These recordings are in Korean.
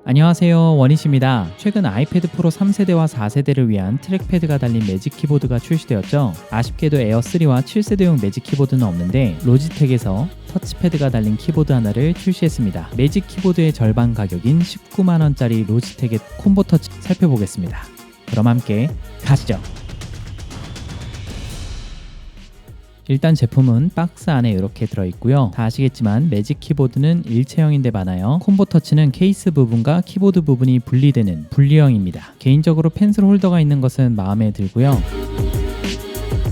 안녕하세요, 원희씨입니다. 최근 아이패드 프로 3세대와 4세대를 위한 트랙패드가 달린 매직 키보드가 출시되었죠. 아쉽게도 에어3와 7세대용 매직 키보드는 없는데 로지텍에서 터치패드가 달린 키보드 하나를 출시했습니다. 매직 키보드의 절반 가격인 19만원짜리 로지텍의 콤보 터치 살펴보겠습니다. 그럼 함께 가시죠. 일단 제품은 박스 안에 이렇게 들어있고요. 다 아시겠지만 매직 키보드는 일체형인데 많아요. 콤보 터치는 케이스 부분과 키보드 부분이 분리되는 분리형입니다. 개인적으로 펜슬 홀더가 있는 것은 마음에 들고요.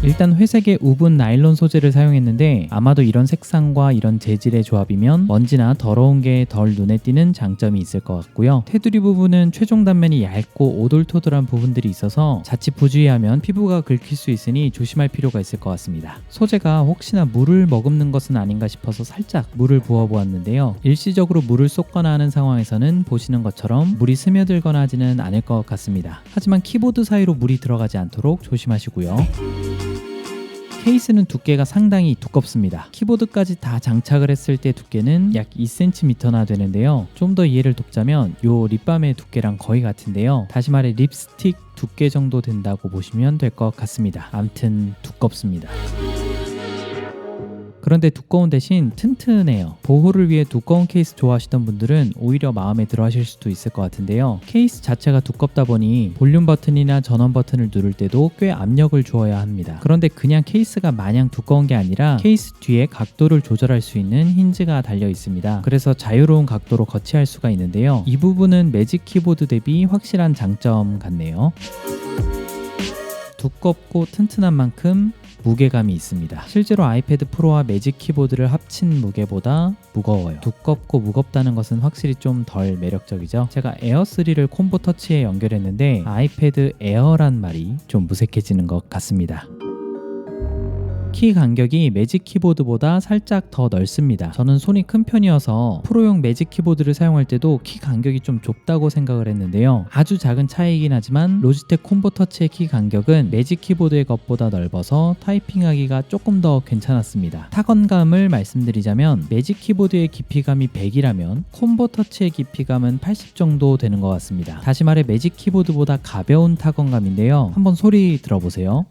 일단 회색의 우분 나일론 소재를 사용했는데 아마도 이런 색상과 이런 재질의 조합이면 먼지나 더러운 게 덜 눈에 띄는 장점이 있을 것 같고요. 테두리 부분은 최종 단면이 얇고 오돌토돌한 부분들이 있어서 자칫 부주의하면 피부가 긁힐 수 있으니 조심할 필요가 있을 것 같습니다. 소재가 혹시나 물을 머금는 것은 아닌가 싶어서 살짝 물을 부어보았는데요. 일시적으로 물을 쏟거나 하는 상황에서는 보시는 것처럼 물이 스며들거나 하지는 않을 것 같습니다. 하지만 키보드 사이로 물이 들어가지 않도록 조심하시고요. 케이스는 두께가 상당히 두껍습니다. 키보드까지 다 장착을 했을 때 두께는 약 2cm나 되는데요. 좀 더 이해를 돕자면 요 립밤의 두께랑 거의 같은데요. 다시 말해 립스틱 두께 정도 된다고 보시면 될 것 같습니다. 암튼 두껍습니다. 그런데 두꺼운 대신 튼튼해요. 보호를 위해 두꺼운 케이스 좋아하시던 분들은 오히려 마음에 들어 하실 수도 있을 것 같은데요. 케이스 자체가 두껍다 보니 볼륨 버튼이나 전원 버튼을 누를 때도 꽤 압력을 주어야 합니다. 그런데 그냥 케이스가 마냥 두꺼운 게 아니라 케이스 뒤에 각도를 조절할 수 있는 힌지가 달려 있습니다. 그래서 자유로운 각도로 거치할 수가 있는데요. 이 부분은 매직 키보드 대비 확실한 장점 같네요. 두껍고 튼튼한 만큼 무게감이 있습니다. 실제로 아이패드 프로와 매직 키보드를 합친 무게보다 무거워요. 두껍고 무겁다는 것은 확실히 좀 덜 매력적이죠. 제가 에어3를 콤보 터치에 연결했는데 아이패드 에어란 말이 좀 무색해지는 것 같습니다. 키 간격이 매직 키보드보다 살짝 더 넓습니다. 저는 손이 큰 편이어서 프로용 매직 키보드를 사용할 때도 키 간격이 좀 좁다고 생각을 했는데요. 아주 작은 차이이긴 하지만 로지텍 콤보 터치의 키 간격은 매직 키보드의 것보다 넓어서 타이핑하기가 조금 더 괜찮았습니다. 타건감을 말씀드리자면 매직 키보드의 깊이감이 100이라면 콤보 터치의 깊이감은 80 정도 되는 것 같습니다. 다시 말해 매직 키보드보다 가벼운 타건감인데요. 한번 소리 들어보세요.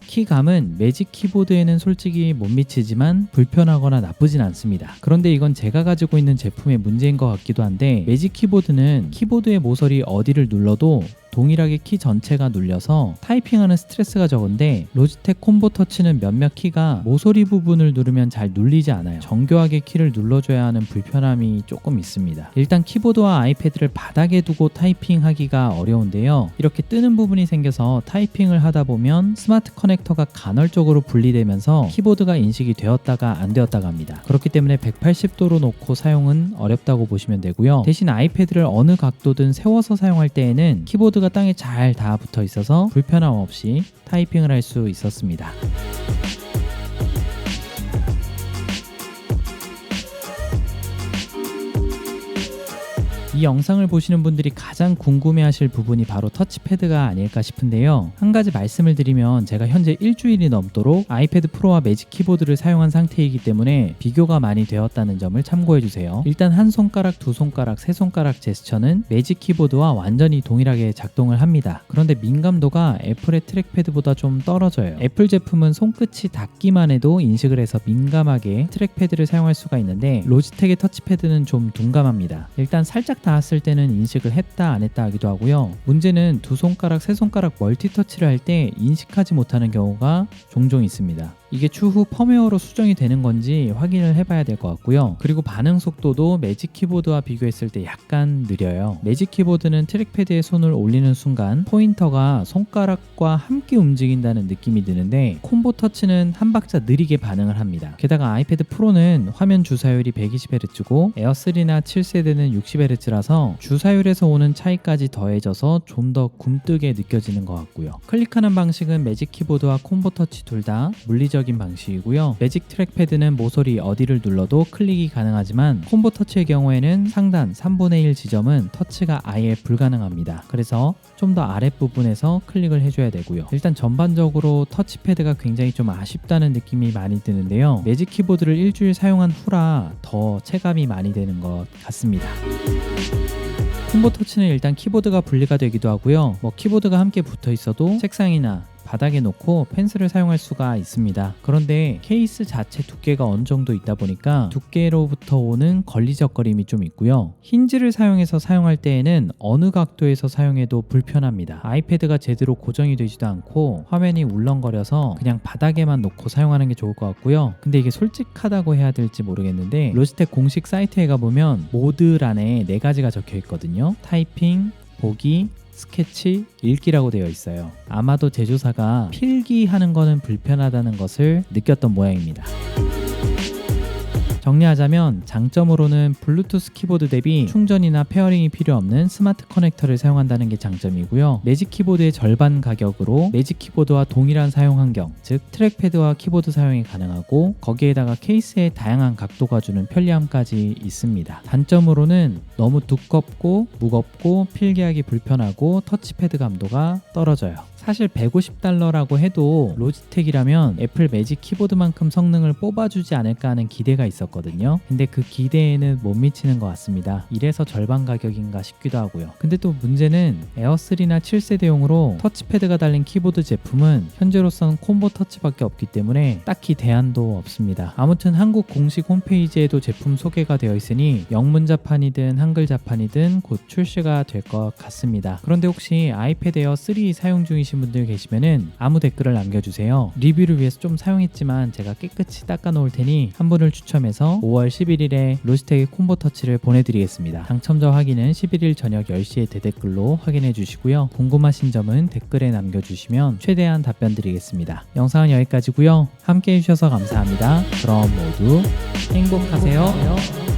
키감은 매직 키보드에는 솔직히 못 미치지만 불편하거나 나쁘진 않습니다. 그런데 이건 제가 가지고 있는 제품의 문제인 것 같기도 한데 매직 키보드는 키보드의 모서리 어디를 눌러도 동일하게 키 전체가 눌려서 타이핑하는 스트레스가 적은데 로지텍 콤보 터치는 몇몇 키가 모서리 부분을 누르면 잘 눌리지 않아요. 정교하게 키를 눌러줘야 하는 불편함이 조금 있습니다. 일단 키보드와 아이패드를 바닥에 두고 타이핑하기가 어려운데요. 이렇게 뜨는 부분이 생겨서 타이핑을 하다 보면 스마트 커넥터가 간헐적으로 분리되면서 키보드가 인식이 되었다가 안 되었다가 합니다. 그렇기 때문에 180도로 놓고 사용은 어렵다고 보시면 되고요. 대신 아이패드를 어느 각도든 세워서 사용할 때에는 키보드가 땅에 잘 닿아붙어 있어서 불편함 없이 타이핑을 할 수 있었습니다. 이 영상을 보시는 분들이 가장 궁금해하실 부분이 바로 터치패드가 아닐까 싶은데요. 한 가지 말씀을 드리면 제가 현재 일주일이 넘도록 아이패드 프로와 매직 키보드를 사용한 상태이기 때문에 비교가 많이 되었다는 점을 참고해주세요. 일단 한 손가락, 두 손가락, 세 손가락 제스처는 매직 키보드와 완전히 동일하게 작동을 합니다. 그런데 민감도가 애플의 트랙패드보다 좀 떨어져요. 애플 제품은 손끝이 닿기만 해도 인식을 해서 민감하게 트랙패드를 사용할 수가 있는데 로지텍의 터치패드는 좀 둔감합니다. 일단 살짝 닿았을 때는 인식을 했다 안 했다 하기도 하고요. 문제는 두 손가락, 세 손가락 멀티터치를 할 때 인식하지 못하는 경우가 종종 있습니다. 이게 추후 펌웨어로 수정이 되는 건지 확인을 해봐야 될 것 같고요. 그리고 반응 속도도 매직 키보드와 비교했을 때 약간 느려요. 매직 키보드는 트랙패드에 손을 올리는 순간 포인터가 손가락과 함께 움직인다는 느낌이 드는데 콤보 터치는 한 박자 느리게 반응을 합니다. 게다가 아이패드 프로는 화면 주사율이 120Hz고 에어3나 7세대는 60Hz라서 주사율에서 오는 차이까지 더해져서 좀 더 굼뜨게 느껴지는 것 같고요. 클릭하는 방식은 매직 키보드와 콤보 터치 둘 다 물리적 기본적인 방식이고요. 매직 트랙패드는 모서리 어디를 눌러도 클릭이 가능하지만 콤보 터치의 경우에는 상단 3분의 1 지점은 터치가 아예 불가능합니다. 그래서 좀 더 아랫부분에서 클릭을 해줘야 되고요. 일단 전반적으로 터치패드가 굉장히 좀 아쉽다는 느낌이 많이 드는데요. 매직 키보드를 일주일 사용한 후라 더 체감이 많이 되는 것 같습니다. 콤보 터치는 일단 키보드가 분리가 되기도 하고요. 키보드가 함께 붙어 있어도 책상이나 바닥에 놓고 펜슬을 사용할 수가 있습니다. 그런데 케이스 자체 두께가 어느 정도 있다 보니까 두께로부터 오는 걸리적거림이 좀 있고요. 힌지를 사용해서 사용할 때에는 어느 각도에서 사용해도 불편합니다. 아이패드가 제대로 고정이 되지도 않고 화면이 울렁거려서 그냥 바닥에만 놓고 사용하는 게 좋을 것 같고요. 근데 이게 솔직하다고 해야 될지 모르겠는데 로지텍 공식 사이트에 가보면 모드란에 4가지가 적혀 있거든요. 타이핑, 보기, 스케치, 읽기라고 되어 있어요. 아마도 제조사가 필기하는 거는 불편하다는 것을 느꼈던 모양입니다. 정리하자면 장점으로는 블루투스 키보드 대비 충전이나 페어링이 필요 없는 스마트 커넥터를 사용한다는 게 장점이고요. 매직 키보드의 절반 가격으로 매직 키보드와 동일한 사용 환경, 즉 트랙패드와 키보드 사용이 가능하고 거기에다가 케이스의 다양한 각도가 주는 편리함까지 있습니다. 단점으로는 너무 두껍고 무겁고 필기하기 불편하고 터치패드 감도가 떨어져요. 사실 $150라고 해도 로지텍이라면 애플 매직 키보드만큼 성능을 뽑아주지 않을까 하는 기대가 있었거든요. 근데 그 기대에는 못 미치는 것 같습니다. 이래서 절반 가격인가 싶기도 하고요. 근데 또 문제는 에어3나 7세대용으로 터치패드가 달린 키보드 제품은 현재로선 콤보 터치밖에 없기 때문에 딱히 대안도 없습니다. 아무튼 한국 공식 홈페이지에도 제품 소개가 되어 있으니 영문자판이든 한글자판이든 곧 출시가 될 것 같습니다. 그런데 혹시 아이패드 에어 3 사용 중이신 분들 계시면은 아무 댓글을 남겨주세요. 리뷰를 위해서 좀 사용했지만 제가 깨끗이 닦아 놓을 테니 한 분을 추첨해서 5월 11일에 로지텍의 콤보 터치를 보내드리겠습니다. 당첨자 확인은 11일 저녁 10시에 대댓글로 확인해 주시고요. 궁금하신 점은 댓글에 남겨주시면 최대한 답변 드리겠습니다. 영상은 여기까지고요. 함께 해주셔서 감사합니다. 그럼 모두 행복하세요.